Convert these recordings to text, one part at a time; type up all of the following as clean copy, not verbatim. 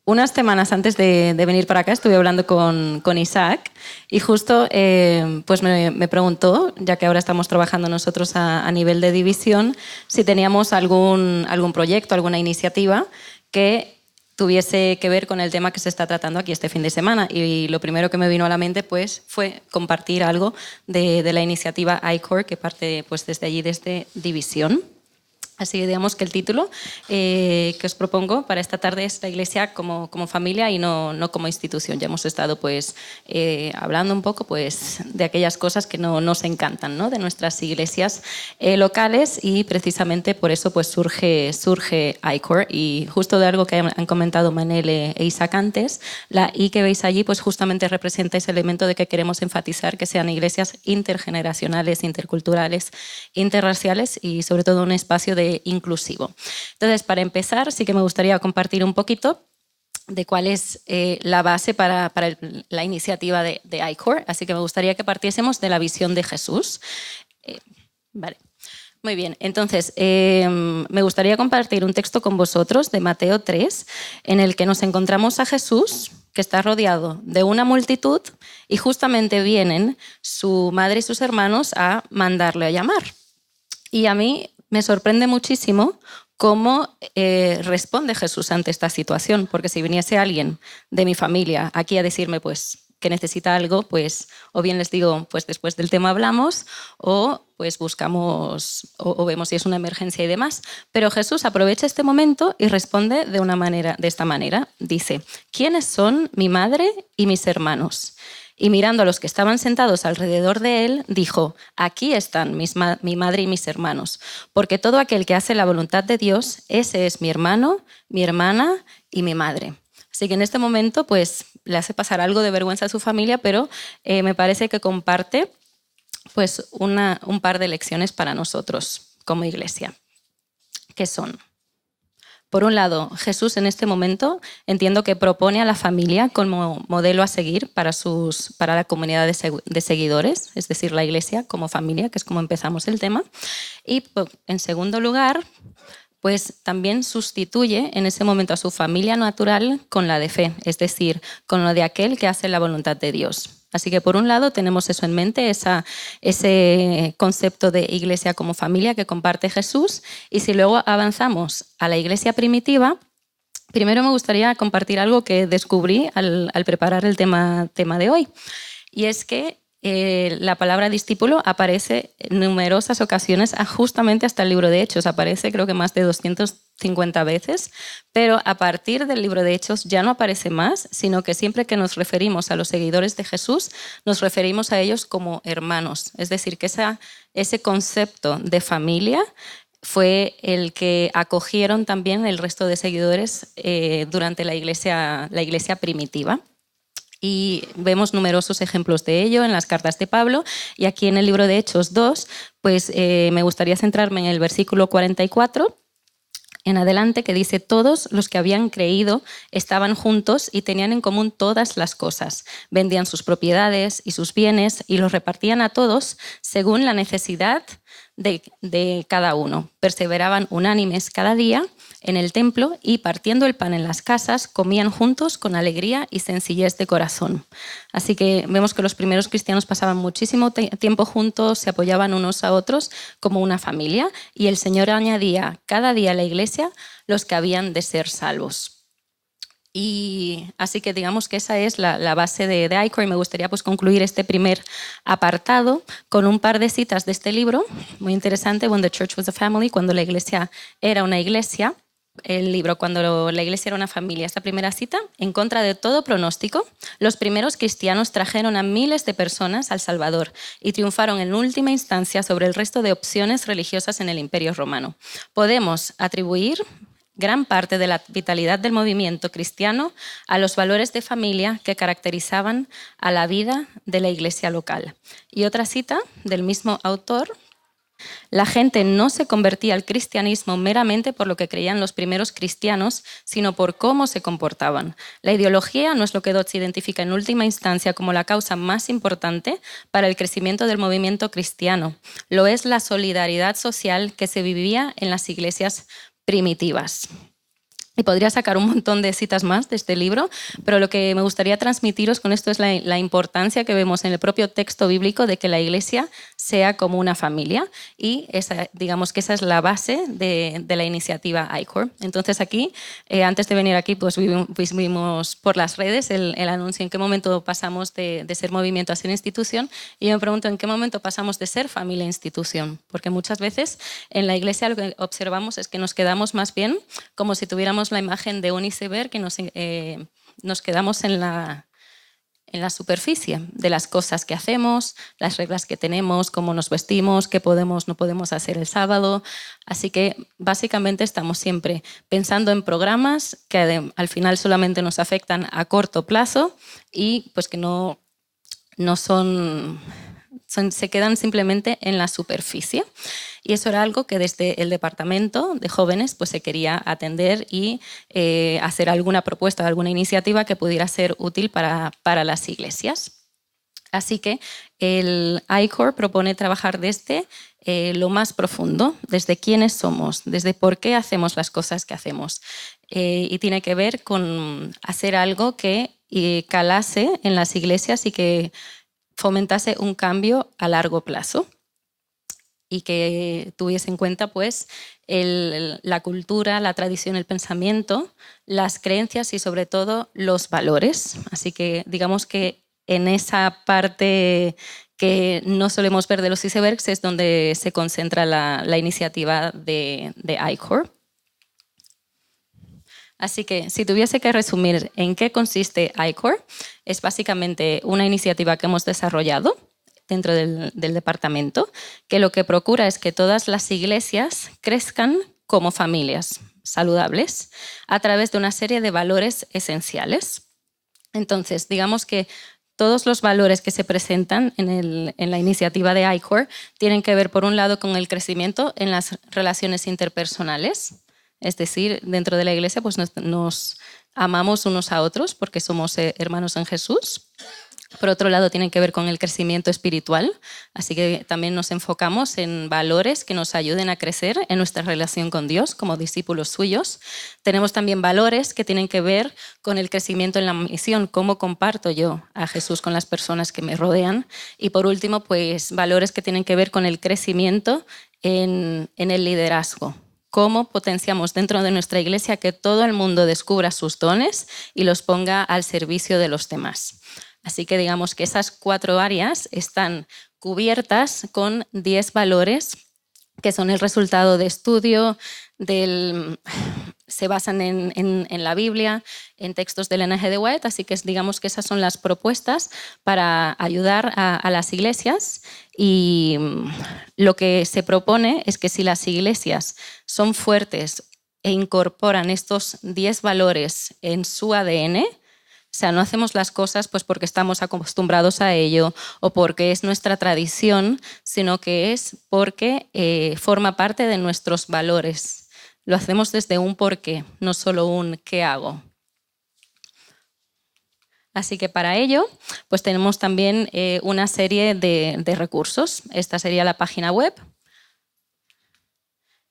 Unas semanas antes de venir para acá estuve hablando con Isaac y justo pues me preguntó, ya que ahora estamos trabajando nosotros a nivel de división, si teníamos algún proyecto, alguna iniciativa que tuviese que ver con el tema que se está tratando aquí este fin de semana. Y lo primero que me vino a la mente pues, fue compartir algo de la iniciativa iCore, que parte pues, desde allí, desde División. Así que digamos que el título que os propongo para esta tarde es la Iglesia como familia y no como institución. Ya hemos estado pues, hablando un poco pues, de aquellas cosas que no nos encantan, ¿no? De nuestras iglesias locales, y precisamente por eso pues, surge iCore. Y justo de algo que han comentado Manel e Isaac antes, la I que veis allí pues, justamente representa ese elemento de que queremos enfatizar que sean iglesias intergeneracionales, interculturales, interraciales y sobre todo un espacio de inclusivo. Entonces, para empezar, sí que me gustaría compartir un poquito de cuál es la base para la iniciativa de iCore. Así que me gustaría que partiésemos de la visión de Jesús. Vale. Muy bien, entonces me gustaría compartir un texto con vosotros de Mateo 3, en el que nos encontramos a Jesús, que está rodeado de una multitud, y justamente vienen su madre y sus hermanos a mandarle a llamar. Y a mí me sorprende muchísimo cómo responde Jesús ante esta situación, porque si viniese alguien de mi familia aquí a decirme pues que necesita algo, pues o bien les digo, pues después del tema hablamos, o pues buscamos o vemos si es una emergencia y demás. Pero Jesús aprovecha este momento y responde de esta manera. Dice: ¿quiénes son mi madre y mis hermanos? Y mirando a los que estaban sentados alrededor de él, dijo: aquí están mi madre y mis hermanos, porque todo aquel que hace la voluntad de Dios, ese es mi hermano, mi hermana y mi madre. Así que en este momento pues, le hace pasar algo de vergüenza a su familia, pero me parece que comparte pues, un par de lecciones para nosotros como iglesia, que son: por un lado, Jesús en este momento entiendo que propone a la familia como modelo a seguir para la comunidad de seguidores, es decir, la iglesia como familia, que es como empezamos el tema. Y en segundo lugar, pues también sustituye en ese momento a su familia natural con la de fe, es decir, con lo de aquel que hace la voluntad de Dios. Así que por un lado tenemos eso en mente, ese concepto de iglesia como familia que comparte Jesús, y si luego avanzamos a la iglesia primitiva, primero me gustaría compartir algo que descubrí al preparar el tema de hoy, y es que la palabra discípulo aparece en numerosas ocasiones, justamente hasta el libro de Hechos, aparece creo que más de 250 veces, pero a partir del libro de Hechos ya no aparece más, sino que siempre que nos referimos a los seguidores de Jesús, nos referimos a ellos como hermanos. Es decir, que ese concepto de familia fue el que acogieron también el resto de seguidores durante la iglesia primitiva. Y vemos numerosos ejemplos de ello en las cartas de Pablo, y aquí en el libro de Hechos 2, pues me gustaría centrarme en el versículo 44 en adelante, que dice: todos los que habían creído estaban juntos y tenían en común todas las cosas. Vendían sus propiedades y sus bienes y los repartían a todos según la necesidad de cada uno. Perseveraban unánimes cada día en el templo y partiendo el pan en las casas comían juntos con alegría y sencillez de corazón. Así que vemos que los primeros cristianos pasaban muchísimo tiempo juntos, se apoyaban unos a otros como una familia, y el Señor añadía cada día a la iglesia los que habían de ser salvos. Y así que digamos que esa es la base de iCore, y me gustaría pues concluir este primer apartado con un par de citas de este libro muy interesante, When the Church Was a Family, cuando la iglesia era una iglesia. El libro Cuando la iglesia era una familia. Esta primera cita: en contra de todo pronóstico, los primeros cristianos trajeron a miles de personas al Salvador y triunfaron en última instancia sobre el resto de opciones religiosas en el Imperio Romano. Podemos atribuir gran parte de la vitalidad del movimiento cristiano a los valores de familia que caracterizaban a la vida de la iglesia local. Y otra cita del mismo autor: la gente no se convertía al cristianismo meramente por lo que creían los primeros cristianos, sino por cómo se comportaban. La ideología no es lo que Dodds identifica en última instancia como la causa más importante para el crecimiento del movimiento cristiano. Lo es la solidaridad social que se vivía en las iglesias primitivas. Y podría sacar un montón de citas más de este libro, pero lo que me gustaría transmitiros con esto es la importancia que vemos en el propio texto bíblico de que la Iglesia sea como una familia, y digamos que esa es la base de la iniciativa iCore. Entonces aquí, antes de venir aquí, pues vimos por las redes el anuncio en qué momento pasamos de ser movimiento a ser institución, y yo me pregunto en qué momento pasamos de ser familia a institución, porque muchas veces en la Iglesia lo que observamos es que nos quedamos más bien como si tuviéramos la imagen de un iceberg, que nos quedamos en la superficie de las cosas que hacemos, las reglas que tenemos, cómo nos vestimos, qué podemos, no podemos hacer el sábado. Así que básicamente estamos siempre pensando en programas que al final solamente nos afectan a corto plazo y pues que no se quedan simplemente en la superficie. Y eso era algo que desde el departamento de jóvenes pues se quería atender y hacer alguna propuesta, alguna iniciativa que pudiera ser útil para las iglesias. Así que el iCore propone trabajar desde lo más profundo, desde quiénes somos, desde por qué hacemos las cosas que hacemos. Y tiene que ver con hacer algo que calase en las iglesias y que fomentase un cambio a largo plazo y que tuviese en cuenta pues, la cultura, la tradición, el pensamiento, las creencias y sobre todo los valores. Así que digamos que en esa parte que no solemos ver de los icebergs es donde se concentra la iniciativa de iCore. Así que si tuviese que resumir en qué consiste iCore, es básicamente una iniciativa que hemos desarrollado dentro del departamento, que lo que procura es que todas las iglesias crezcan como familias saludables a través de una serie de valores esenciales. Entonces, digamos que todos los valores que se presentan en la iniciativa de iCore tienen que ver, por un lado, con el crecimiento en las relaciones interpersonales. Es decir, dentro de la iglesia pues nos amamos unos a otros porque somos hermanos en Jesús. Por otro lado, tienen que ver con el crecimiento espiritual, así que también nos enfocamos en valores que nos ayuden a crecer en nuestra relación con Dios como discípulos suyos. Tenemos también valores que tienen que ver con el crecimiento en la misión, cómo comparto yo a Jesús con las personas que me rodean. Y por último, pues valores que tienen que ver con el crecimiento en el liderazgo. Cómo potenciamos dentro de nuestra iglesia que todo el mundo descubra sus dones y los ponga al servicio de los demás. Así que digamos que esas 4 áreas están cubiertas con 10 valores que son el resultado de estudio, se basan en la Biblia, en textos del Ellen G. White, así que digamos que esas son las propuestas para ayudar a las iglesias. Y lo que se propone es que si las iglesias son fuertes e incorporan estos 10 valores en su ADN, o sea, no hacemos las cosas pues porque estamos acostumbrados a ello o porque es nuestra tradición, sino que es porque forma parte de nuestros valores. Lo hacemos desde un porqué, no solo un qué hago. Así que para ello pues tenemos también una serie de recursos. Esta sería la página web.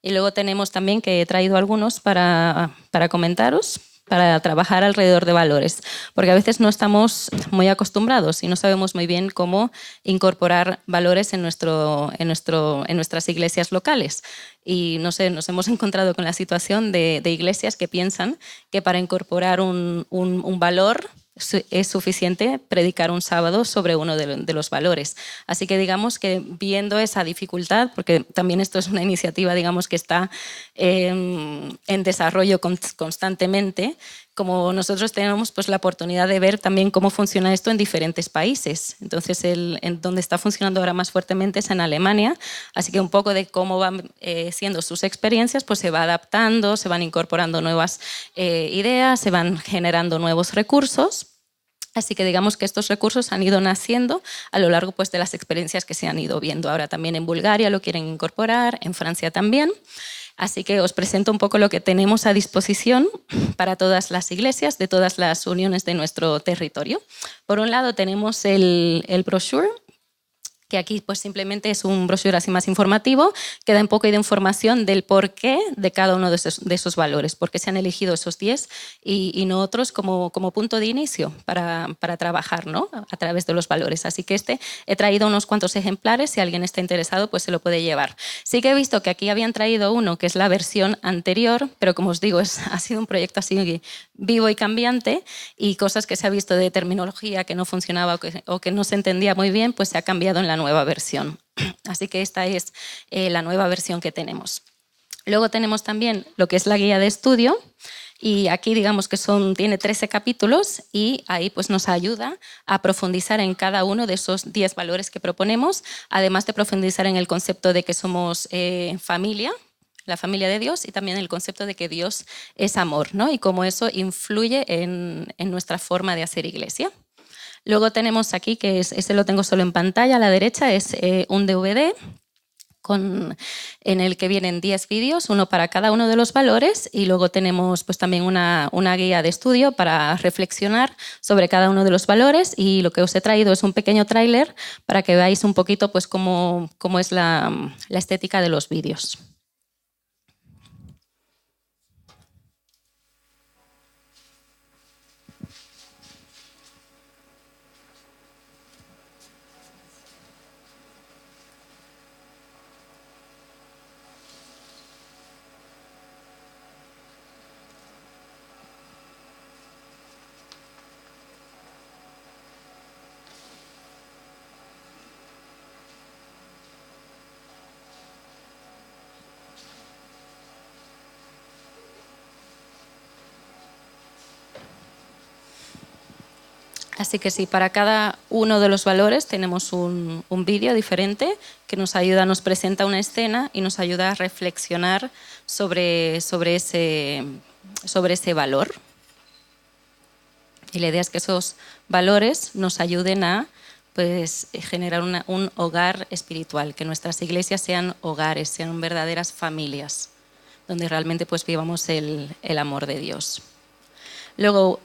Y luego tenemos también, que he traído algunos para comentaros, para trabajar alrededor de valores, porque a veces no estamos muy acostumbrados y no sabemos muy bien cómo incorporar valores en nuestras iglesias locales. Y no sé, nos hemos encontrado con la situación de iglesias que piensan que para incorporar un valor es suficiente predicar un sábado sobre uno de los valores. Así que digamos que viendo esa dificultad, porque también esto es una iniciativa digamos que está en desarrollo constantemente, como nosotros tenemos pues la oportunidad de ver también cómo funciona esto en diferentes países. Entonces, en donde está funcionando ahora más fuertemente es en Alemania, así que un poco de cómo van siendo sus experiencias, pues se va adaptando, se van incorporando nuevas ideas, se van generando nuevos recursos. Así que digamos que estos recursos han ido naciendo a lo largo pues, de las experiencias que se han ido viendo. Ahora también en Bulgaria lo quieren incorporar, en Francia también. Así que os presento un poco lo que tenemos a disposición para todas las iglesias de todas las uniones de nuestro territorio. Por un lado tenemos el brochure, que aquí pues simplemente es un brochure así más informativo, que da un poco de información del porqué de cada uno de esos valores, por qué se han elegido esos 10 y no otros como punto de inicio para trabajar, ¿no?, a través de los valores. Así que he traído unos cuantos ejemplares, si alguien está interesado pues se lo puede llevar. Sí que he visto que aquí habían traído uno que es la versión anterior, pero como os digo, ha sido un proyecto así vivo y cambiante, y cosas que se ha visto de terminología que no funcionaba o que no se entendía muy bien, pues se ha cambiado en la nueva versión. Así que esta es la nueva versión que tenemos. Luego tenemos también lo que es la guía de estudio, y aquí digamos que tiene 13 capítulos, y ahí pues nos ayuda a profundizar en cada uno de esos 10 valores que proponemos, además de profundizar en el concepto de que somos familia, la familia de Dios, y también el concepto de que Dios es amor, ¿no?, y cómo eso influye en nuestra forma de hacer iglesia. Luego tenemos aquí, que ese lo tengo solo en pantalla, a la derecha, es un DVD en el que vienen 10 vídeos, uno para cada uno de los valores, y luego tenemos pues también una guía de estudio para reflexionar sobre cada uno de los valores, y lo que os he traído es un pequeño tráiler para que veáis un poquito pues cómo es la estética de los vídeos. Así que sí, para cada uno de los valores tenemos un vídeo diferente que nos ayuda, nos presenta una escena y nos ayuda a reflexionar sobre ese valor. Y la idea es que esos valores nos ayuden a pues, generar un hogar espiritual, que nuestras iglesias sean hogares, sean verdaderas familias, donde realmente pues, vivamos el amor de Dios. Luego,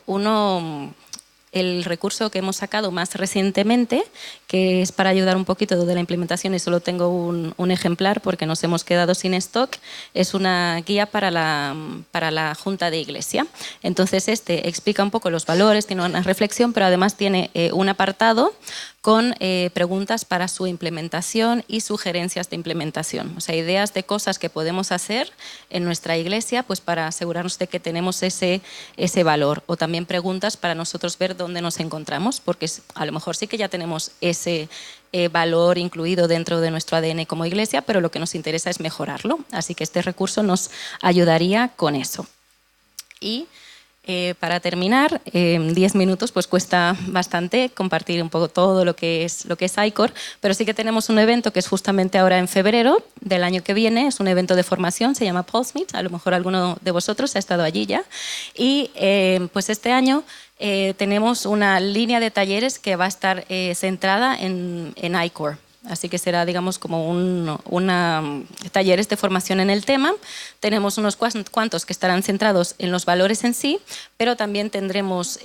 el recurso que hemos sacado más recientemente, que es para ayudar un poquito de la implementación, y solo tengo un ejemplar porque nos hemos quedado sin stock, es una guía para la Junta de Iglesia. Entonces explica un poco los valores, tiene una reflexión, pero además tiene un apartado con preguntas para su implementación y sugerencias de implementación. O sea, ideas de cosas que podemos hacer en nuestra iglesia pues para asegurarnos de que tenemos ese valor. O también preguntas para nosotros ver dónde nos encontramos, porque a lo mejor sí que ya tenemos ese valor incluido dentro de nuestro ADN como iglesia, pero lo que nos interesa es mejorarlo. Así que este recurso nos ayudaría con eso. Y para terminar, 10 minutos pues cuesta bastante compartir un poco todo lo que es iCore, pero sí que tenemos un evento que es justamente ahora en febrero del año que viene, es un evento de formación, se llama Pulse-Meet, a lo mejor alguno de vosotros ha estado allí ya, y pues este año tenemos una línea de talleres que va a estar centrada en iCore. Así que será, digamos, como talleres de formación en el tema. Tenemos unos cuantos que estarán centrados en los valores en sí, pero también tendremos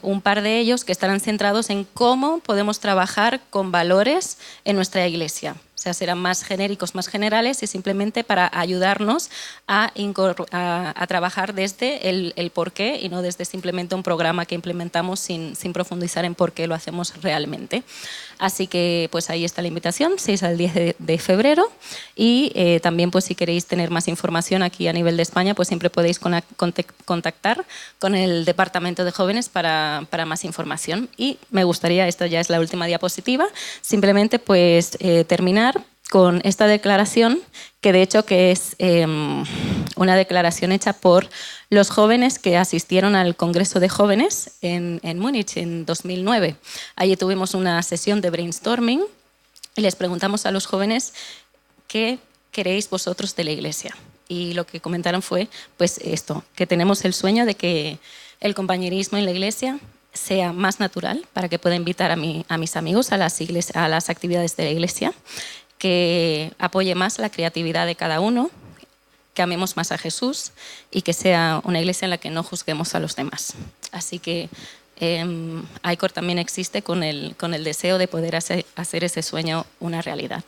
un par de ellos que estarán centrados en cómo podemos trabajar con valores en nuestra iglesia. O sea, serán más genéricos, más generales, y simplemente para ayudarnos a trabajar desde el porqué y no desde simplemente un programa que implementamos sin profundizar en por qué lo hacemos realmente. Así que pues ahí está la invitación, 6 al 10 de febrero, y también pues si queréis tener más información aquí a nivel de España, pues siempre podéis contactar con el Departamento de Jóvenes para más información. Y me gustaría, esta ya es la última diapositiva, simplemente pues terminar con esta declaración, que de hecho que es una declaración hecha por los jóvenes que asistieron al Congreso de Jóvenes en Múnich en 2009. Allí tuvimos una sesión de brainstorming y les preguntamos a los jóvenes qué queréis vosotros de la iglesia. Y lo que comentaron fue pues esto, que tenemos el sueño de que el compañerismo en la iglesia sea más natural para que pueda invitar a mis amigos a las actividades de la iglesia, que apoye más la creatividad de cada uno, que amemos más a Jesús y que sea una iglesia en la que no juzguemos a los demás. Así que Icor también existe con el deseo de poder hacer ese sueño una realidad.